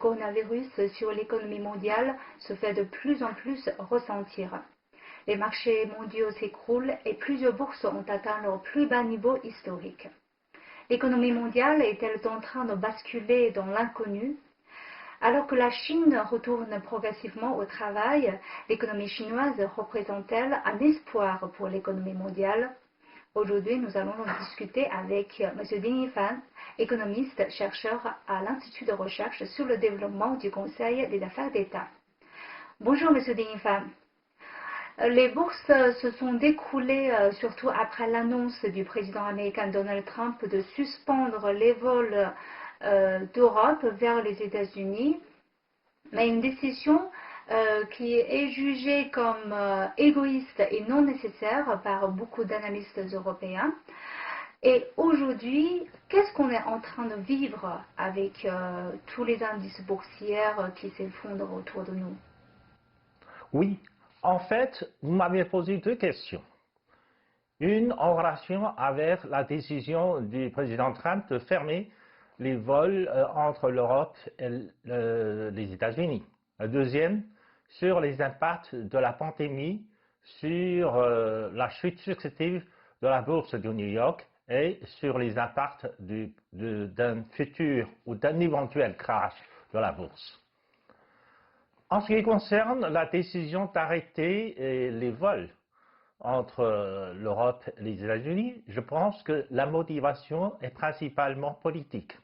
coronavirus sur l'économie mondiale se fait de plus en plus ressentir. Les marchés mondiaux s'écroulent et plusieurs bourses ont atteint leur plus bas niveau historique. L'économie mondiale est-elle en train de basculer dans l'inconnu? Alors que la Chine retourne progressivement au travail, l'économie chinoise représente-t-elle un espoir pour l'économie mondiale? Aujourd'hui, nous allons en discuter avec M. Ding Yifan, économiste, chercheur à l'Institut de recherche sur le développement du Conseil des affaires d'État. Bonjour M. Ding Yifan. Les bourses se sont décroulées surtout après l'annonce du président américain Donald Trump de suspendre les vols d'Europe vers les États-Unis, mais une décision qui est jugée comme égoïste et non nécessaire par beaucoup d'analystes européens. Et aujourd'hui, qu'est-ce qu'on est en train de vivre avec tous les indices boursiers qui s'effondrent autour de nous? Oui, en fait, vous m'avez posé deux questions. Une en relation avec la décision du président Trump de fermer les vols entre l'Europe et les États-Unis. La deuxième, sur les impacts de la pandémie sur la chute successive de la bourse de New York et sur les impacts d'un futur ou d'un éventuel crash de la bourse. En ce qui concerne la décision d'arrêter les vols entre l'Europe et les États-Unis, je pense que la motivation est principalement politique.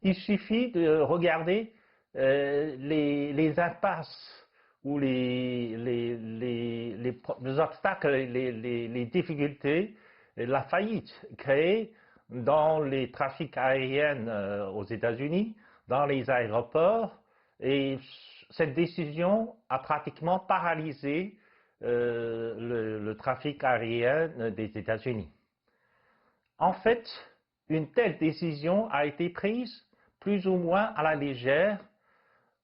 Il suffit de regarder les impasses ou les obstacles, les difficultés, la faillite créée dans les trafics aériens aux États-Unis, dans les aéroports, et cette décision a pratiquement paralysé le trafic aérien des États-Unis. En fait, une telle décision a été prise plus ou moins à la légère,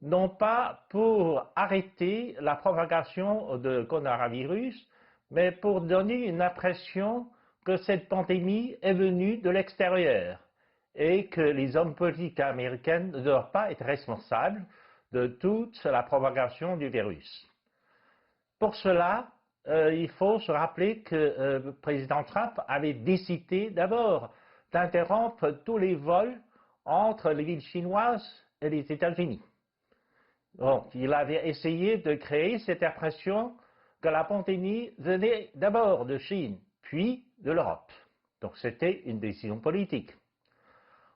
non pas pour arrêter la propagation de coronavirus, mais pour donner une impression que cette pandémie est venue de l'extérieur et que les hommes politiques américains ne doivent pas être responsables de toute la propagation du virus. Pour cela, il faut se rappeler que le président Trump avait décidé d'abord d'interrompre tous les vols entre les villes chinoises et les États-Unis. Donc, il avait essayé de créer cette impression que la pandémie venait d'abord de Chine, puis de l'Europe. Donc, c'était une décision politique.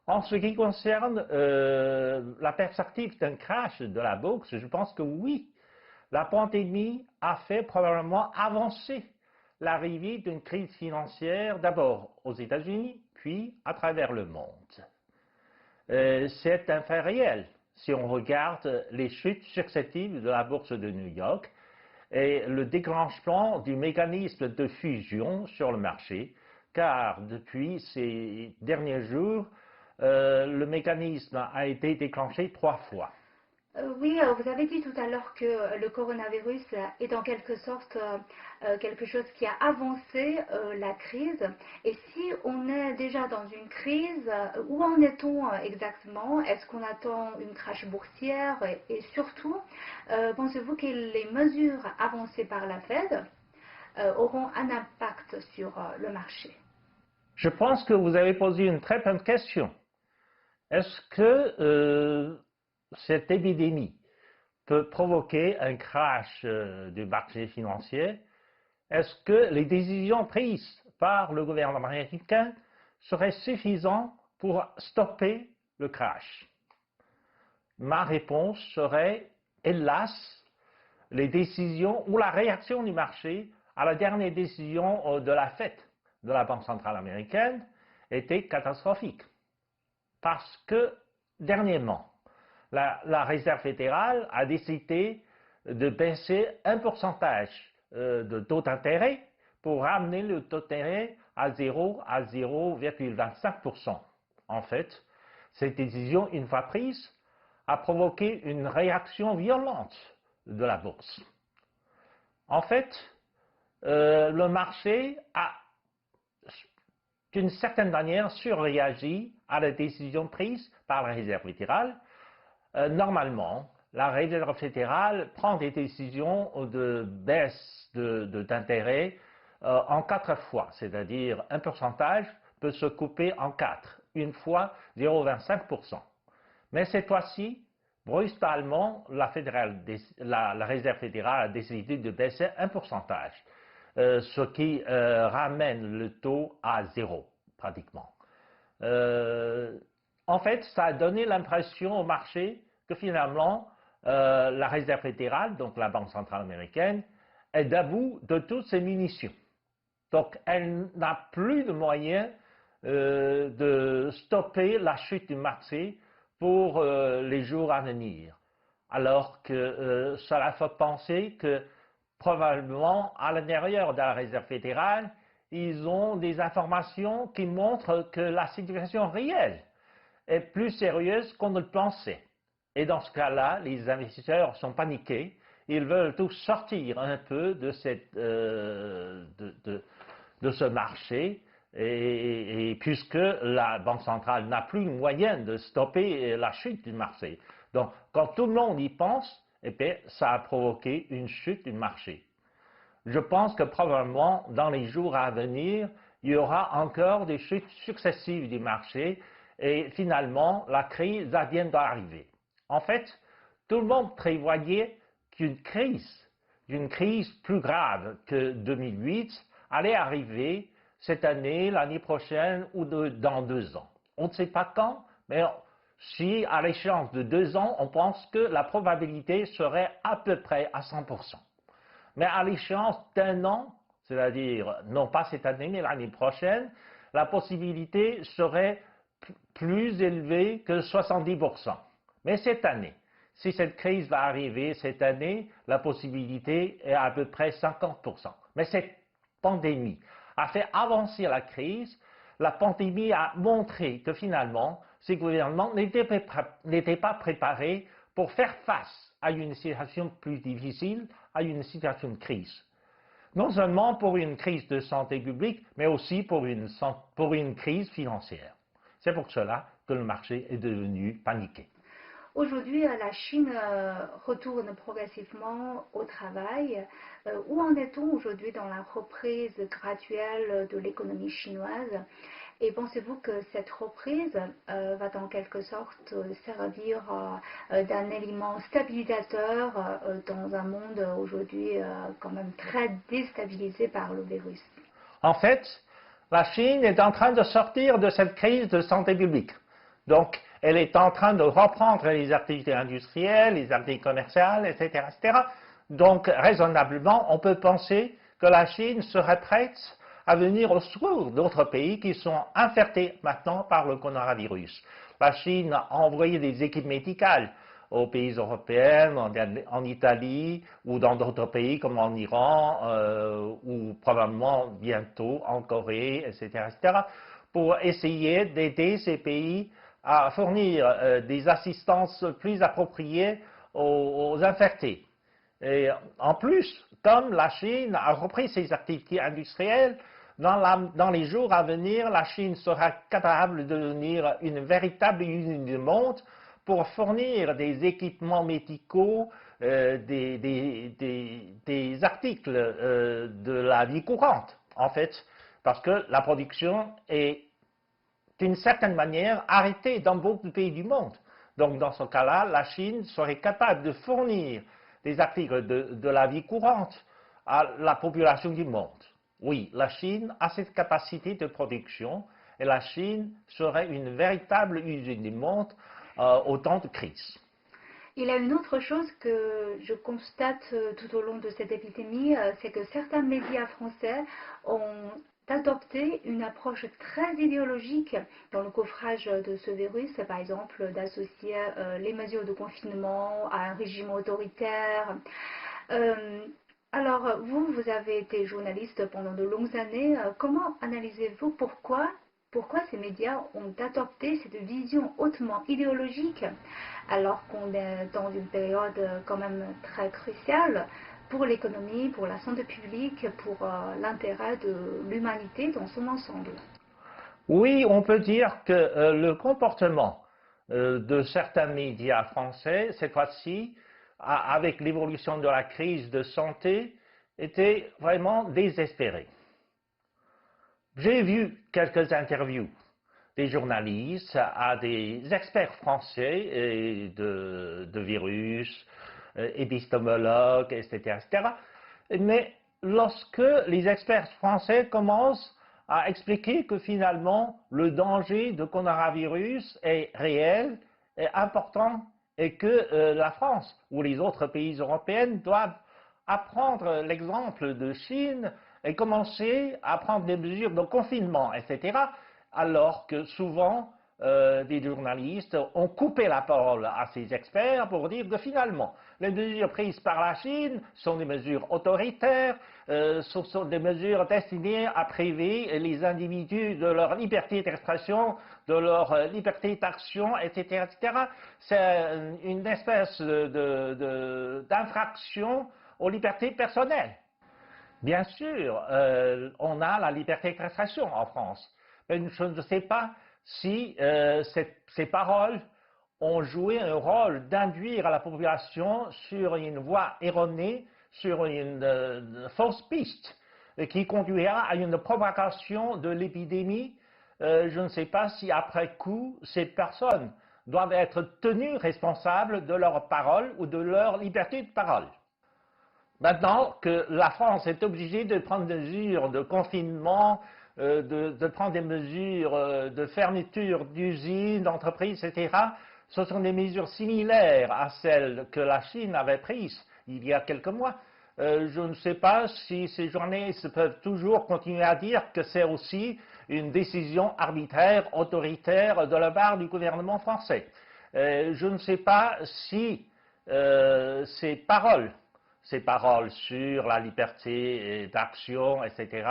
En ce qui concerne la perspective d'un crash de la bourse, je pense que oui, la pandémie a fait probablement avancer l'arrivée d'une crise financière d'abord aux États-Unis, puis à travers le monde. C'est un fait réel si on regarde les chutes successives de la bourse de New York et le déclenchement du mécanisme de fusion sur le marché, car depuis ces derniers jours, le mécanisme a été déclenché 3 fois. Oui, vous avez dit tout à l'heure que le coronavirus est en quelque sorte quelque chose qui a avancé la crise. Et si on est déjà dans une crise, où en est-on exactement? Est-ce qu'on attend une crash boursière? Et surtout, pensez-vous que les mesures avancées par la Fed auront un impact sur le marché? Je pense que vous avez posé une très bonne question. Est-ce que cette épidémie peut provoquer un crash du marché financier? Est-ce que les décisions prises par le gouvernement américain seraient suffisantes pour stopper le crash? Ma réponse serait, hélas, les décisions ou la réaction du marché à la dernière décision de la Fed, de la Banque centrale américaine, était catastrophique. Parce que, dernièrement, la Réserve fédérale a décidé de baisser un pourcentage de taux d'intérêt pour ramener le taux d'intérêt à 0,25%. En fait, cette décision, une fois prise, a provoqué une réaction violente de la bourse. En fait, le marché a, d'une certaine manière, surréagi à la décision prise par la Réserve fédérale, normalement, la Réserve fédérale prend des décisions de baisse d'intérêt en 4 fois, c'est-à-dire un pourcentage peut se couper en 4, une fois 0,25%. Mais cette fois-ci, brutalement, la Réserve fédérale a décidé de baisser un pourcentage, ce qui ramène le taux à 0, pratiquement. En fait, ça a donné l'impression au marché que finalement, la Réserve fédérale, donc la Banque centrale américaine, est à bout de toutes ses munitions. Donc, elle n'a plus de moyens de stopper la chute du marché pour les jours à venir. Alors que cela fait penser que probablement à l'intérieur de la Réserve fédérale, ils ont des informations qui montrent que la situation réelle est plus sérieuse qu'on ne le pensait. Et dans ce cas-là, les investisseurs sont paniqués, ils veulent tous sortir un peu de ce marché, et puisque la Banque centrale n'a plus le moyen de stopper la chute du marché. Donc, quand tout le monde y pense, eh bien, ça a provoqué une chute du marché. Je pense que probablement, dans les jours à venir, il y aura encore des chutes successives du marché, et finalement, la crise vient d'arriver. En fait, tout le monde prévoyait qu'une crise plus grave que 2008 allait arriver cette année, l'année prochaine ou dans 2 ans. On ne sait pas quand, mais si à l'échéance de 2 ans, on pense que la probabilité serait à peu près à 100%. Mais à l'échéance d'1 an, c'est-à-dire non pas cette année, mais l'année prochaine, la possibilité serait plus élevée que 70%. Mais cette année, si cette crise va arriver cette année, la possibilité est à peu près 50%. Mais cette pandémie a fait avancer la crise. La pandémie a montré que finalement, ces gouvernements n'étaient pas préparés pour faire face à une situation plus difficile, à une situation de crise. Non seulement pour une crise de santé publique, mais aussi pour une crise financière. C'est pour cela que le marché est devenu paniqué. Aujourd'hui, la Chine retourne progressivement au travail. Où en est-on aujourd'hui dans la reprise graduelle de l'économie chinoise? Et pensez-vous que cette reprise va en quelque sorte servir d'un élément stabilisateur dans un monde aujourd'hui quand même très déstabilisé par le virus? En fait, la Chine est en train de sortir de cette crise de santé publique. Donc, elle est en train de reprendre les activités industrielles, les activités commerciales, etc., etc. Donc, raisonnablement, on peut penser que la Chine serait prête à venir au secours d'autres pays qui sont infectés maintenant par le coronavirus. La Chine a envoyé des équipes médicales aux pays européens, en Italie ou dans d'autres pays comme en Iran ou probablement bientôt en Corée, etc., etc., pour essayer d'aider ces pays à fournir des assistances plus appropriées aux infectés. Et en plus, comme la Chine a repris ses activités industrielles, dans les jours à venir, la Chine sera capable de devenir une véritable usine du monde pour fournir des équipements médicaux, des articles de la vie courante, en fait, parce que la production est d'une certaine manière arrêtée dans beaucoup de pays du monde. Donc dans ce cas-là, la Chine serait capable de fournir des articles de la vie courante à la population du monde. Oui, la Chine a cette capacité de production et la Chine serait une véritable usine du monde au temps de crise. Il y a une autre chose que je constate tout au long de cette épidémie, c'est que certains médias français ont adopté une approche très idéologique dans le coffrage de ce virus, par exemple d'associer les mesures de confinement à un régime autoritaire. Alors, vous avez été journaliste pendant de longues années. Comment analysez-vous pourquoi ces médias ont adopté cette vision hautement idéologique alors qu'on est dans une période quand même très cruciale pour l'économie, pour la santé publique, pour l'intérêt de l'humanité dans son ensemble? Oui, on peut dire que le comportement de certains médias français, cette fois-ci, avec l'évolution de la crise de santé, était vraiment désespéré. J'ai vu quelques interviews des journalistes à des experts français de virus, épistémologues, etc., etc. Mais lorsque les experts français commencent à expliquer que finalement le danger de coronavirus est réel, est important, et que la France ou les autres pays européens doivent apprendre l'exemple de Chine et commencer à prendre des mesures de confinement, etc., alors que souvent des journalistes ont coupé la parole à ces experts pour dire que finalement, les mesures prises par la Chine sont des mesures autoritaires, sont des mesures destinées à priver les individus de leur liberté d'expression, de leur liberté d'action, etc., etc. C'est une espèce d'infraction aux libertés personnelles. Bien sûr, on a la liberté d'expression en France, mais je ne sais pas si ces paroles ont joué un rôle d'induire la population sur une voie erronée, sur une fausse piste, qui conduira à une propagation de l'épidémie. Je ne sais pas si après coup, ces personnes doivent être tenues responsables de leurs paroles ou de leur liberté de parole. Maintenant que la France est obligée de prendre des mesures de confinement, de prendre des mesures de fermeture d'usines, d'entreprises, etc., ce sont des mesures similaires à celles que la Chine avait prises il y a quelques mois. Je ne sais pas si ces journalistes peuvent toujours continuer à dire que c'est aussi une décision arbitraire, autoritaire de la part du gouvernement français. Je ne sais pas si ces paroles sur la liberté d'action, etc.,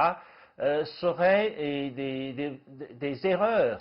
seraient des erreurs